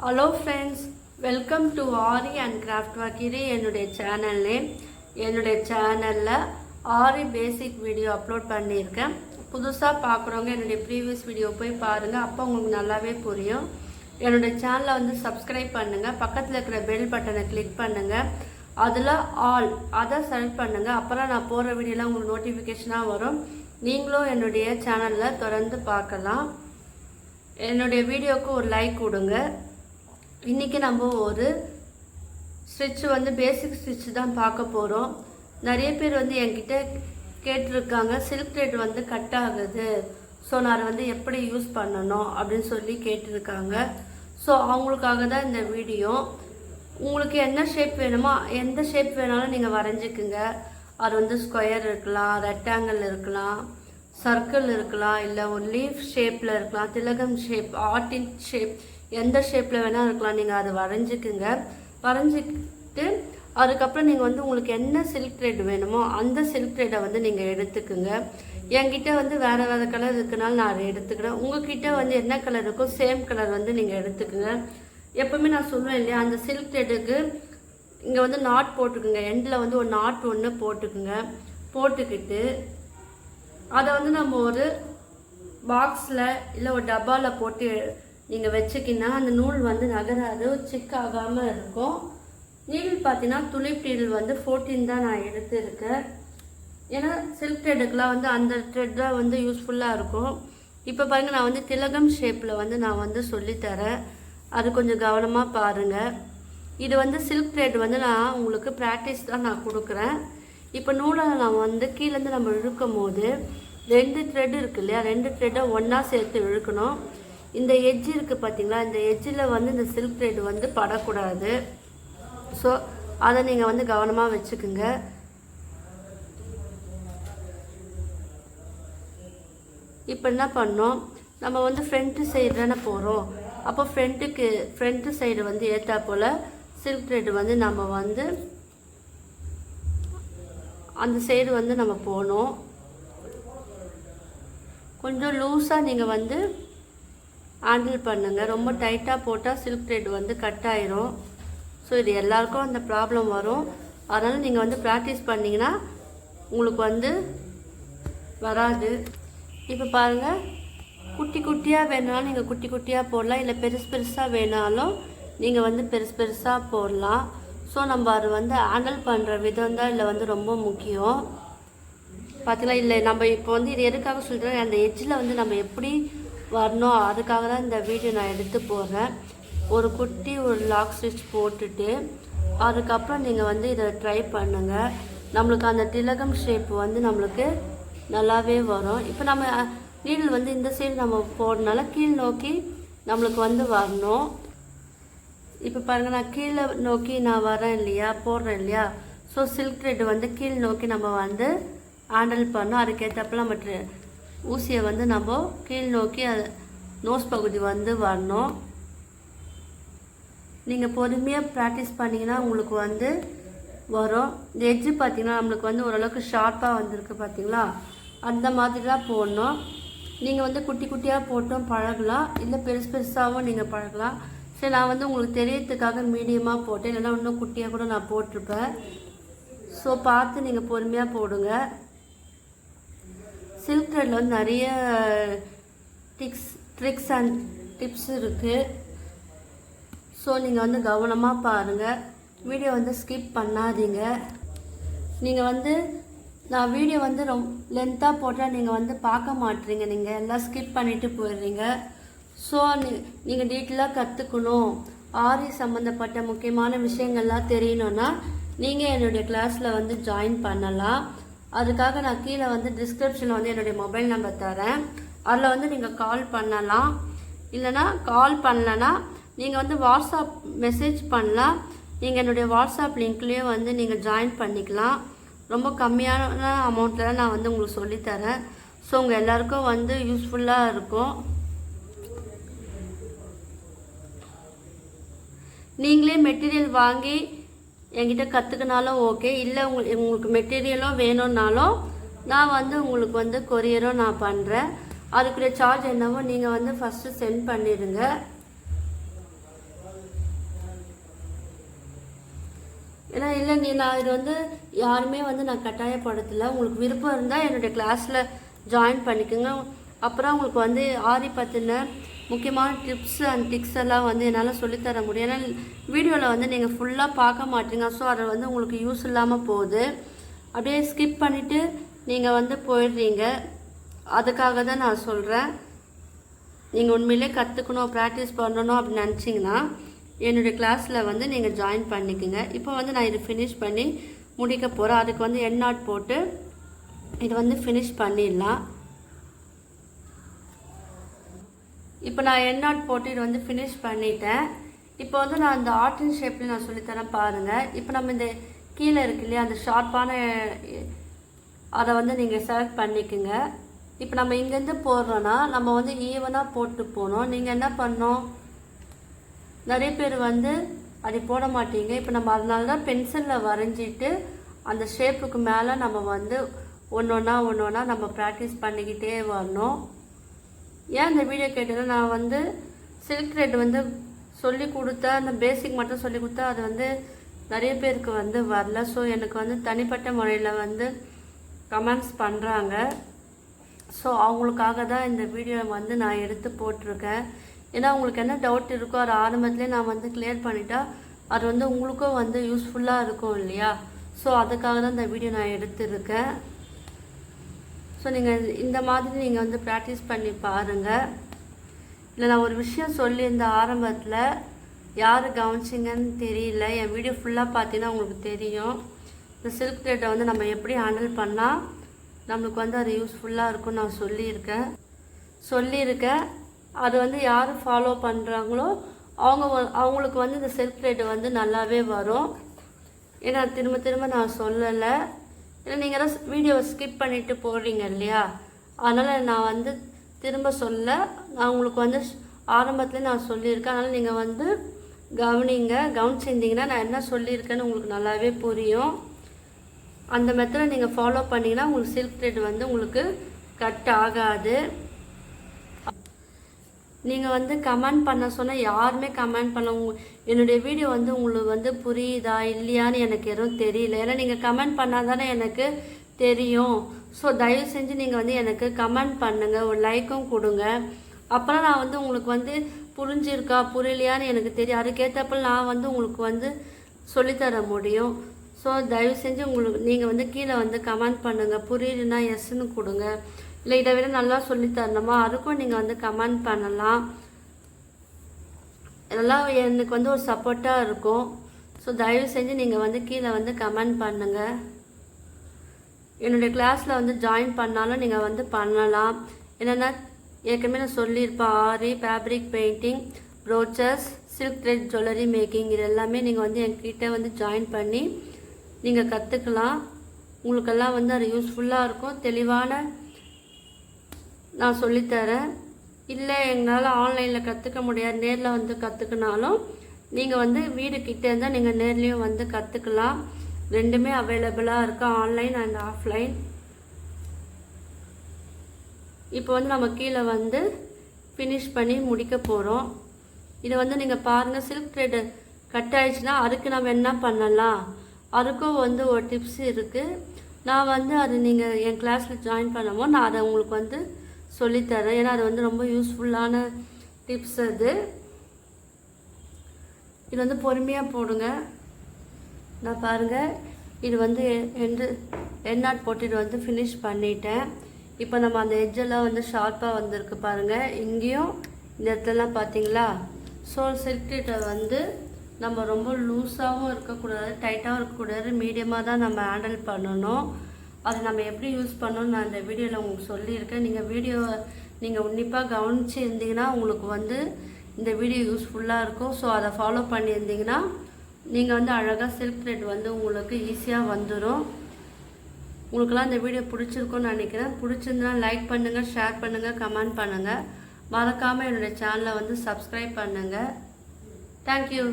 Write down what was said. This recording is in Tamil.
Hello friends, welcome to aari and craft work. இது என்னுடைய சேனல் நேம். என்னுடைய சேனலில் ஆரி பேசிக் வீடியோ அப்லோட் பண்ணியிருக்கேன். புதுசாக பார்க்குறவங்க என்னுடைய ப்ரீவியஸ் வீடியோ போய் பாருங்கள், அப்போ உங்களுக்கு நல்லாவே புரியும். என்னுடைய சேனலை வந்து சப்ஸ்கிரைப் பண்ணுங்கள், பக்கத்தில் இருக்கிற பெல் பட்டனை கிளிக் பண்ணுங்கள், அதில் ஆல் அதை செலக்ட் பண்ணுங்கள். அப்புறம் நான் போகிற வீடியோலாம் உங்களுக்கு நோட்டிஃபிகேஷனாக வரும். நீங்களும் என்னுடைய சேனலில் தொடர்ந்து பார்க்கலாம். என்னுடைய வீடியோவுக்கு ஒரு லைக் கொடுங்க. இன்றைக்கி நம்ம ஒரு ஸ்டிச் வந்து பேசிக் ஸ்டிச் தான் பார்க்க போகிறோம். நிறைய பேர் வந்து என்கிட்ட கேட்டிருக்காங்க, சில்க் த்ரெட் வந்து கட் ஆகுது, ஸோ நான் வந்து எப்படி யூஸ் பண்ணணும் அப்படின்னு சொல்லி கேட்டிருக்காங்க. ஸோ அவங்களுக்காக தான் இந்த வீடியோ. உங்களுக்கு என்ன ஷேப் வேணுமோ எந்த ஷேப் வேணாலும் நீங்கள் வரைஞ்சிக்குங்க. அது வந்து ஸ்கொயர் இருக்கலாம், ரெக்டாங்கிள் இருக்கலாம், சர்க்கிள் இருக்கலாம், இல்லை ஒரு லீஃப் ஷேப்பில் இருக்கலாம், திலகம் ஷேப், ஆர்டின் ஷேப், எந்த ஷேப்பில் வேணால் இருக்கலாம். நீங்கள் அதை வரைஞ்சிக்குங்க. வரைஞ்சிக்கிட்டு அதுக்கப்புறம் நீங்கள் வந்து உங்களுக்கு என்ன சில்க் த்ரெட் வேணுமோ அந்த சில்க் த்ரெட்டை வந்து நீங்கள் எடுத்துக்குங்க. என்கிட்ட வந்து வேறு வேறு கலர் இருக்குனால நான் அதை எடுத்துக்கிறேன். உங்ககிட்ட வந்து என்ன கலர் இருக்கோ சேம் கலர் வந்து நீங்கள் எடுத்துக்குங்க. எப்போவுமே நான் சொல்லுவேன் இல்லையா, அந்த சில்க் த்ரெட்டுக்கு இங்கே வந்து நாட் போட்டுக்குங்க. எண்டில் வந்து ஒரு நாட் ஒன்று போட்டுக்குங்க. போட்டுக்கிட்டு அதை வந்து நம்ம ஒரு பாக்ஸில் இல்லை ஒரு டப்பாவில் போட்டு நீங்கள் வச்சுக்கின்னா அந்த நூல் வந்து நகராது, சிக் ஆகாமல் இருக்கும். நீடில் பார்த்தீங்கன்னா துளிப் நீடில் வந்து 14 தான் நான் எடுத்துருக்கேன். ஏன்னா சில்க் த்ரெட்டுக்கெலாம் வந்து அந்த த்ரெட் தான் வந்து யூஸ்ஃபுல்லாக இருக்கும். இப்போ பாருங்கள், நான் வந்து திலகம் ஷேப்பில் வந்து நான் வந்து சொல்லித்தரேன், அது கொஞ்சம் கவனமாக பாருங்கள். இது வந்து சில்க் த்ரெட் வந்து நான் உங்களுக்கு ப்ராக்டிஸ் தான் நான் கொடுக்குறேன். இப்போ நூலை நான் வந்து கீழேருந்து நம்ம இழுக்கும் போது 2 த்ரெட் இருக்குது இல்லையா, 2 த்ரெட்டை ஒன்றா சேர்த்து இழுக்கணும். இந்த எட்ஜ் இருக்குது பார்த்தீங்களா, இந்த எட்ஜில் வந்து இந்த சில்க் த்ரெட் வந்து படக்கூடாது. ஸோ அதை நீங்கள் வந்து கவனமாக வச்சுக்குங்க. இப்போ என்ன பண்ணோம், நம்ம வந்து ஃப்ரண்ட்டு சைடு தானே போகிறோம். அப்போ ஃப்ரண்ட்டு சைடு வந்து ஏற்றா போல் சில்க் த்ரெட் வந்து நம்ம வந்து அந்த சைடு வந்து நம்ம போகணும். கொஞ்சம் லூஸாக நீங்கள் வந்து ஹேண்டில் பண்ணுங்கள். ரொம்ப டைட்டாக போட்டால் சில்க் த்ரெட் வந்து கட் ஆயிரும். ஸோ இது எல்லாருக்கும் அந்த ப்ராப்ளம் வரும். அதனால் நீங்கள் வந்து ப்ராக்டிஸ் பண்ணிங்கன்னா உங்களுக்கு வந்து வராது. இப்போ பாருங்கள், குட்டி குட்டியாக வேணாலும் நீங்கள் குட்டி குட்டியாக போடலாம், இல்லை பெருசாக வேணாலும் நீங்கள் வந்து பெருசாக போடலாம். ஸோ நம்ம அது வந்து ஹேண்டில் பண்ணுற விதம் தான் இல்லை வந்து ரொம்ப முக்கியம். பார்த்தீங்களா, இல்லை நம்ம இப்போ வந்து இது எதுக்காக சொல்கிறேன், அந்த எட்ஜில் வந்து நம்ம எப்படி வரணும் அதுக்காக தான் இந்த வீடியோ நான் எடுத்து போடுறேன். ஒரு லாக் ஸ்டிச் போட்டுட்டு அதுக்கப்புறம் நீங்கள் வந்து இதை ட்ரை பண்ணுங்கள். நம்மளுக்கு அந்த திலகம் ஷேப் வந்து நம்மளுக்கு நல்லாவே வரும். இப்போ நம்ம நீடில் வந்து இந்த சைடு நம்ம போடுறதுனால கீழ் நோக்கி நம்மளுக்கு வந்து வரணும். இப்போ பாருங்கள், நான் கீழே நோக்கி நான் வரேன் இல்லையா, போடுறேன் இல்லையா. ஸோ சில்க் த்ரெட் வந்து கீழ் நோக்கி நம்ம வந்து ஹேண்டில் பண்ணோம். அதுக்கேற்றப்பல நம்ம ஊசியை வந்து நம்ம கீழ் நோக்கி நோஸ் பகுதி வந்து வரணும். நீங்கள் பொறுமையாக ப்ராக்டிஸ் பண்ணிங்கன்னா உங்களுக்கு வந்து வரும். இந்த எட்ஜு பார்த்திங்கன்னா நம்மளுக்கு வந்து ஓரளவுக்கு ஷார்ப்பாக வந்திருக்கு பார்த்தீங்களா, அந்த மாதிரி தான் போடணும். நீங்கள் வந்து குட்டி குட்டியாக போட்டும் பழகலாம், இல்லை பெருசாகவும் நீங்கள் பழகலாம். சரி, நான் வந்து உங்களுக்கு தெரியறதுக்காக மீடியமாக போட்டேன், இல்லைன்னா இன்னும் குட்டியாக கூட நான் போட்டிருப்பேன். ஸோ பார்த்து நீங்கள் பொறுமையாக போடுங்க. சில்க் த்ரெட்டில் வந்து நிறைய ட்ரிக்ஸ் அண்ட் டிப்ஸ் இருக்குது. ஸோ நீங்கள் வந்து கவனமாக பாருங்கள், வீடியோ வந்து ஸ்கிப் பண்ணாதீங்க. நீங்கள் வந்து நான் வீடியோ வந்து ரொம்ப லென்த்தாக போட்டால் நீங்கள் வந்து பார்க்க மாட்டீங்க, நீங்கள் எல்லாம் ஸ்கிப் பண்ணிவிட்டு போயிடுறீங்க. ஸோ நீங்கள் டீட்டெயிலாக கற்றுக்கணும், ஆரி சம்மந்தப்பட்ட முக்கியமான விஷயங்கள்லாம் தெரியணுன்னா நீங்கள் என்னுடைய கிளாஸில் வந்து ஜாயின் பண்ணலாம். அதுக்காக நான் கீழே வந்து டிஸ்கிரிப்ஷனில் வந்து என்னுடைய மொபைல் நம்பர் தரேன், அதில் வந்து நீங்கள் கால் பண்ணலாம். இல்லைனா கால் பண்ணலன்னா நீங்கள் வந்து வாட்ஸ்அப் மெசேஜ் பண்ணலாம். நீங்கள் என்னுடைய வாட்ஸ்அப் லிங்க்லேயே வந்து நீங்கள் ஜாயின் பண்ணிக்கலாம். ரொம்ப கம்மியான அமௌண்ட்டில் தான் நான் வந்து உங்களுக்கு சொல்லித்தரேன். ஸோ உங்கள் எல்லாருக்கும் வந்து யூஸ்ஃபுல்லாக இருக்கும். நீங்களே மெட்டீரியல் வாங்கி என்கிட்ட கற்றுக்கினாலும் ஓகே, இல்லை உங்களுக்கு மெட்டீரியலும் வேணும்னாலும் நான் வந்து உங்களுக்கு வந்து கொரியரும் நான் பண்ணுறேன். அதுக்குரிய சார்ஜ் என்னவோ நீங்கள் வந்து ஃபஸ்ட்டு சென்ட் பண்ணிடுங்க. ஏன்னா இல்லை நான் இது வந்து யாருமே வந்து நான் கட்டாயப்படுத்தலை. உங்களுக்கு விருப்பம் இருந்தால் என்னுடைய கிளாஸில் ஜாயின் பண்ணிக்கோங்க. அப்புறம் உங்களுக்கு வந்து ஆரி பற்றின முக்கியமான டிப்ஸ் அண்ட் டிக்ஸ் எல்லாம் வந்து என்னால் சொல்லித்தர முடியும். ஏன்னா வீடியோவில் வந்து நீங்கள் ஃபுல்லாக பார்க்க மாட்டீங்க. ஸோ அதை வந்து உங்களுக்கு யூஸ் இல்லாமல் போகுது. அப்படியே ஸ்கிப் பண்ணிவிட்டு நீங்கள் வந்து போயிடுறீங்க. அதுக்காக தான் நான் சொல்கிறேன். நீங்கள் உண்மையிலே கற்றுக்கணும், ப்ராக்டிஸ் பண்ணணும் அப்படின்னு நினச்சிங்கன்னா என்னுடைய கிளாஸில் வந்து நீங்கள் ஜாயின் பண்ணிக்கோங்க. இப்போ வந்து நான் இது ஃபினிஷ் பண்ணி முடிக்க போகிறேன். அதுக்கு வந்து எண்ட் நாட் போட்டு இது வந்து ஃபினிஷ் பண்ணிடலாம். இப்போ நான் எண்ட் நாட் போட்டு இது வந்து ஃபினிஷ் பண்ணிட்டேன். இப்போ வந்து நான் இந்த ஆர்டின் ஷேப்பில் நான் சொல்லித்தரேன் பாருங்கள். இப்போ நம்ம இந்த கீழே இருக்கு இல்லையா அந்த ஷார்ப்பான அதை வந்து நீங்கள் செலக்ட் பண்ணிக்கோங்க. இப்போ நம்ம இங்கேருந்து போடுறோன்னா நம்ம வந்து ஈவனாக போட்டு போகணும். நீங்கள் என்ன பண்ணணும், நிறைய பேர் வந்து அப்படி போட மாட்டீங்க. இப்போ நம்ம அதனால தான் பென்சிலில் வரைஞ்சிட்டு அந்த ஷேப்புக்கு மேலே நம்ம வந்து ஒன்று ஒன்றா நம்ம ப்ராக்டிஸ் பண்ணிக்கிட்டே வரணும். ஏன் இந்த வீடியோ கேட்டேன்னா நான் வந்து சில்க் த்ரெட் வந்து சொல்லி கொடுத்தா அந்த பேசிக் மட்டும் சொல்லி கொடுத்தா அது வந்து நிறைய பேருக்கு வந்து வரல. ஸோ எனக்கு வந்து தனிப்பட்ட முறையில் வந்து கமெண்ட்ஸ் பண்ணுறாங்க. ஸோ அவங்களுக்காக தான் இந்த வீடியோ வந்து நான் எடுத்து போட்டிருக்கேன். ஏன்னா உங்களுக்கு என்ன டவுட் இருக்கோ அது ஆரம்பத்துலேயே நான் வந்து கிளியர் பண்ணிட்டா அது வந்து உங்களுக்கும் வந்து யூஸ்ஃபுல்லாக இருக்கும் இல்லையா. ஸோ அதுக்காக தான் இந்த வீடியோ நான் எடுத்துருக்கேன். ஸோ நீங்கள் இந்த மாதிரி நீங்கள் வந்து ப்ராக்டிஸ் பண்ணி பாருங்கள். இல்லை நான் ஒரு விஷயம் சொல்லியிருந்தேன் ஆரம்பத்தில், யார் கவனிச்சிங்கன்னு தெரியல. என் வீடியோ ஃபுல்லாக பார்த்தீங்கன்னா உங்களுக்கு தெரியும். இந்த சில்க் த்ரெட்டை வந்து நம்ம எப்படி ஹேண்டில் பண்ணால் நம்மளுக்கு வந்து அது யூஸ்ஃபுல்லாக இருக்கும்னு நான் சொல்லியிருக்கேன். அது வந்து யார் ஃபாலோ பண்ணுறாங்களோ அவங்களுக்கு வந்து இந்த சில்க் த்ரெட் வந்து நல்லாவே வரும். ஏன்னா திரும்ப நான் சொல்லலை. ஏன்னா நீங்கள் தான் வீடியோவை ஸ்கிப் பண்ணிவிட்டு போடுறீங்க இல்லையா, அதனால் நான் வந்து திரும்ப நான் உங்களுக்கு வந்து ஆரம்பத்தில் நான் சொல்லியிருக்கேன். அதனால் நீங்கள் வந்து கவனிச்சிருந்தீங்கன்னா நான் என்ன சொல்லியிருக்கேன்னு உங்களுக்கு நல்லாவே புரியும். அந்த மெத்தடை நீங்கள் ஃபாலோ பண்ணிங்கன்னா உங்களுக்கு சில்க் த்ரெட் வந்து உங்களுக்கு கட் ஆகாது. நீங்கள் வந்து கமெண்ட் பண்ண சொன்னால் யாருமே கமெண்ட் பண்ண என்னுடைய வீடியோ வந்து உங்களுக்கு வந்து புரியுதா இல்லையான்னு எனக்கு எதுவும் தெரியல. ஏன்னா நீங்கள் கமெண்ட் பண்ணால் தானே எனக்கு தெரியும். ஸோ தயவு செஞ்சு நீங்கள் வந்து எனக்கு கமெண்ட் பண்ணுங்கள், ஒரு லைக்கும் கொடுங்க. அப்புறம் நான் வந்து உங்களுக்கு வந்து புரிஞ்சிருக்கா புரியலையான்னு எனக்கு தெரியும். அதுக்கேற்றப்ப நான் வந்து உங்களுக்கு வந்து சொல்லித்தர முடியும். ஸோ தயவு செஞ்சு நீங்கள் வந்து கீழே வந்து கமெண்ட் பண்ணுங்கள். புரியுதுன்னா எஸ்ன்னு கொடுங்க. இல்லை இதை விட நல்லா சொல்லித்தரணுமா அதுக்கும் நீங்கள் வந்து கமெண்ட் பண்ணலாம். இதெல்லாம் எனக்கு வந்து ஒரு சப்போர்ட்டாக இருக்கும். ஸோ தயவு செஞ்சு நீங்கள் வந்து கீழே வந்து கமெண்ட் பண்ணுங்கள். என்னுடைய கிளாஸில் வந்து ஜாயின் பண்ணாலும் நீங்கள் வந்து பண்ணலாம். என்னென்னா ஏற்கனவே நான் சொல்லியிருப்பேன், aari, fabric painting, brooches, silk thread jewellery making, இது எல்லாமே நீங்கள் வந்து என்கிட்ட வந்து ஜாயின் பண்ணி நீங்கள் கற்றுக்கலாம். உங்களுக்கெல்லாம் வந்து அது யூஸ்ஃபுல்லாக இருக்கும். தெளிவான நான் சொல்லித்தரேன். இல்லை எங்களால் ஆன்லைனில் கற்றுக்க முடியாது, நேரில் வந்து கற்றுக்கினாலும் நீங்கள் வந்து வீடு கிட்டே இருந்தால் நீங்கள் நேர்லேயும் வந்து கற்றுக்கலாம். ரெண்டுமே அவைலபிளாக இருக்குது, ஆன்லைன் அண்ட் ஆஃப்லைன். இப்போ வந்து நம்ம கீழே வந்து ஃபினிஷ் பண்ணி முடிக்க போகிறோம். இதை வந்து நீங்கள் பாருங்கள், சில்க் த்ரெட் கட் ஆகிடுச்சுன்னா அதுக்கு நம்ம என்ன பண்ணலாம், அதுக்கும் வந்து ஒரு டிப்ஸ் இருக்குது. நான் வந்து அது நீங்கள் என் கிளாஸில் ஜாயின் பண்ணும்போது நான் அதை உங்களுக்கு வந்து சொல்லித்தரேன். ஏன்னா அது வந்து ரொம்ப யூஸ்ஃபுல்லான டிப்ஸ். இது வந்து பொறுமையாக போடுங்க. நான் பாருங்கள் இது வந்து எண்ட் நாட் போட்டு இது வந்து ஃபினிஷ் பண்ணிட்டேன். இப்போ நம்ம அந்த எட்ஜெல்லாம் வந்து ஷார்ப்பாக வந்திருக்கு பாருங்கள். இங்கேயும் இந்த இடத்துலலாம் பார்த்தீங்களா. ஸோ சில்க் த்ரெட்டை வந்து நம்ம ரொம்ப லூஸாகவும் இருக்கக்கூடாது, டைட்டாகவும் இருக்கக்கூடாது, மீடியமாக தான் நம்ம ஹேண்டில் பண்ணணும். அதை நம்ம எப்படி யூஸ் பண்ணணும்னு நான் இந்த வீடியோவில் உங்களுக்கு சொல்லியிருக்கேன். நீங்கள் உன்னிப்பாக கவனித்து இருந்தீங்கன்னா உங்களுக்கு வந்து இந்த வீடியோ யூஸ்ஃபுல்லாக இருக்கும். ஸோ அதை ஃபாலோ பண்ணியிருந்தீங்கன்னா நீங்கள் வந்து அழகாக சில்க் த்ரெட் வந்து உங்களுக்கு ஈஸியாக வந்துடும். உங்களுக்கெல்லாம் இந்த வீடியோ பிடிச்சிருக்குன்னு நினைக்கிறேன். பிடிச்சிருந்தா லைக் பண்ணுங்கள், ஷேர் பண்ணுங்கள், கமெண்ட் பண்ணுங்கள். மறக்காமல் என்னுடைய சேனலை வந்து சப்ஸ்கிரைப் பண்ணுங்கள். தேங்க்யூ.